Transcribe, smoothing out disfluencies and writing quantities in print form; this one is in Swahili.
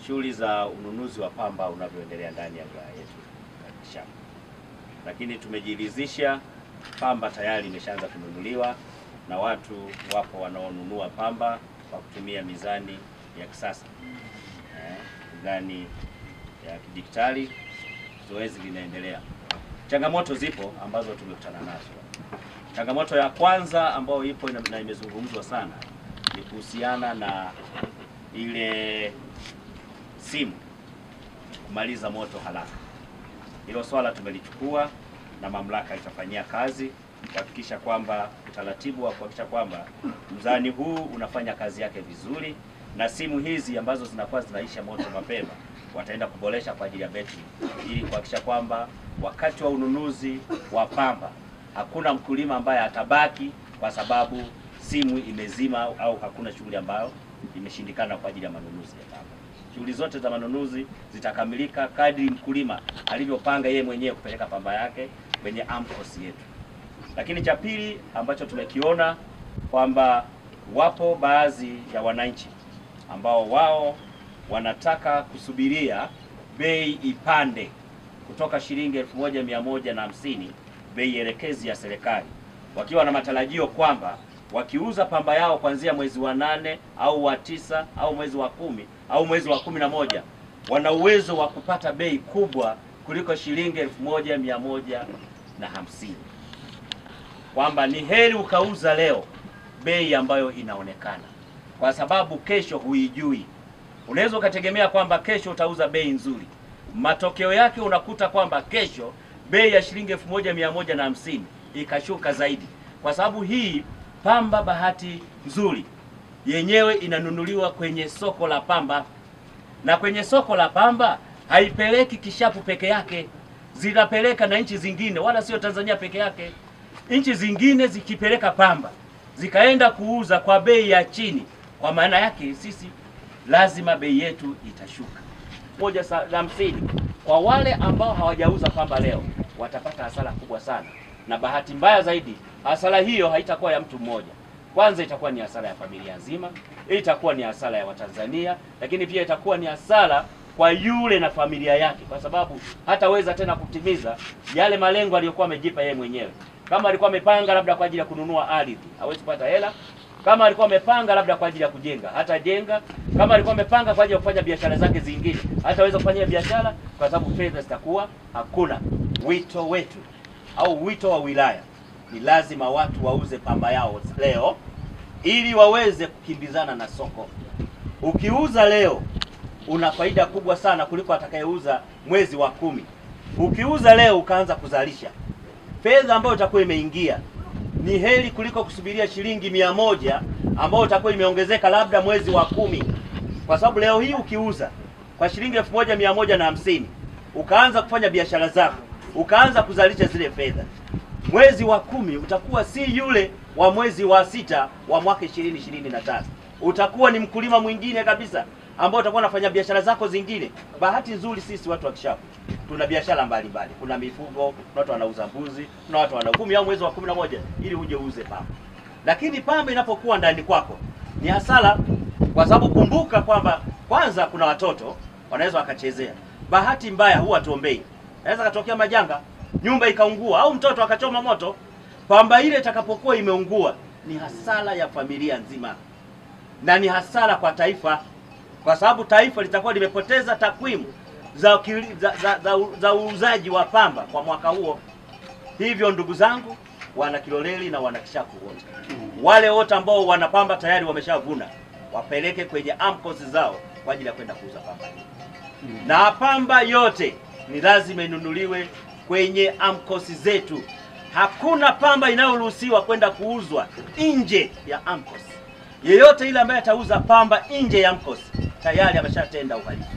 shughuli za ununuzi wa pamba unavyoendelea ndani ya wilaya yetu ya Kishapu. Lakini tumejiridhisha pamba tayari imeshaanza kununuliwa na watu wapo wanaonunua pamba kwa kutumia mizani ya kisasa, mizani ya kidijitali. Zoezi linaendelea. Changamoto zipo ambazo tumekutana nazo. Changamoto ya kwanza ambayo ipo na imezungumzwa sana ni kuhusiana na ile simu kumaliza moto haraka. Hilo swala tumelichukua na mamlaka itafanyia kazi kuhakikisha kwamba utaratibu wa kuhakikisha kwamba mzani huu unafanya kazi yake vizuri, na simu hizi ambazo zinakuwa zinaisha moto mapema wataenda kuboresha kwa ajili ya betri, ili kuhakikisha kwamba wakati wa ununuzi wa pamba hakuna mkulima ambaye atabaki kwa sababu simu imezima au hakuna shughuli ambayo imeshindikana kwa ajili ya manunuzi ya pamba. Shughuli zote za manunuzi zitakamilika kadri mkulima alivyopanga yeye mwenyewe kupeleka pamba yake kwenye AMCOS yetu. Lakini cha pili ambacho tumekiona kwamba wapo baadhi ya wananchi ambao wao wanataka kusubiria bei ipande kutoka shilingi 1150 bei elekezi ya serikali, wakiwa na matarajio kwamba wakiuza pamba yao kuanzia mwezi wa 8 au wa 9 au mwezi wa 10 au mwezi wa 11 wana uwezo wa kupata bei kubwa kuliko shilingi 1150, kwamba ni heri ukauza leo bei ambayo inaonekana, kwa sababu kesho huijui. Unaweza ukategemea kwamba kesho utauza bei nzuri, matokeo yake unakuta kwamba kesho bei ya shilingi 1150 ikashuka zaidi, kwa sababu hii pamba bahati nzuri yenyewe inanunuliwa kwenye soko la pamba, na kwenye soko la pamba haipeleki Kishapu peke yake, zinapeleka na nchi zingine, wala sio Tanzania peke yake. Nchi zingine zikipeleka pamba zikaenda kuuza kwa bei ya chini, kwa maana yake sisi lazima bei yetu itashuka. 150 kwa wale ambao hawajauza pamba leo watapata hasara kubwa sana, na bahati mbaya zaidi hasara hiyo haitakuwa ya mtu mmoja. Kwanza itakuwa ni hasara ya familia nzima, itakuwa ni hasara ya Watanzania, lakini pia itakuwa ni hasara kwa yule na familia yake, kwa sababu hataweza tena kutimiza yale malengo aliyokuwa amejipa yeye mwenyewe. Kama alikuwa amepanga labda kwa ajili ya kununua ardhi, hawezi kupata hela. Kama alikuwa amepanga labda kwa ajili ya kujenga, hatajenga. Kama alikuwa amepanga kwa ajili ya kufanya biashara zake zingine, hataweza kufanya biashara kwa sababu fedha zitakuwa hakuna. Wito wetu au wito wa wilaya ni lazima watu wauze pamba yao leo ili waweze kukimbizana na soko. Ukiuza leo una faida kubwa sana kuliko atakayeuza mwezi wa 10. Ukiuza leo ukaanza kuzalisha, fedha ambayo itakuwa imeingia ni heri kuliko kusubiria shilingi 100 ambayo itakuwa imeongezeka labda mwezi wa 10. Kwa sababu leo hii ukiuza kwa shilingi 1150 ukaanza kufanya biashara zako, ukaanza kuzalisha zile fedha, mwezi wa 10 utakuwa si yule wa mwezi wa 6 wa mwaka 2025. Utakuwa ni mkulima mwingine kabisa ambao utakuwa unafanya biashara zako zingine. Bahati nzuri sisi watu wa Kishapu tuna biashara mbalimbali. Kuna mifugo, kuna watu wanauza mbuzi, kuna watu wana 10 au mwezi wa 11 ili uje uuze pamba. Lakini pamba inapokuwa ndani kwako ni hasara, kwa sababu kumbuka kwamba kwanza kuna watoto wanaweza wakachezea. Bahati mbaya huwa tuombei. Naweza katokea majanga, nyumba ikaungua au mtoto akachoma moto. Pamba ile itakapokuwa imeungua ni hasara ya familia nzima, na ni hasara kwa taifa, kwa sababu taifa litakuwa limepoteza takwimu za uuzaji wa pamba kwa mwaka huo. Hivyo ndugu zangu, wana Kiloleli na wana Kishapu wote, wale wote ambao wana pamba tayari wameshavuna, wapeleke kwenye AMCOS zao kwa ajili ya kwenda kuuza pamba hii. Na pamba yote ni lazima inunuliwe kwenye AMCOS zetu. Hakuna pamba inayoruhusiwa kwenda kuuzwa nje ya AMCOS. Yeyote ile ambaye atauza pamba nje ya AMCOS tayari ameshatenda uhalifu.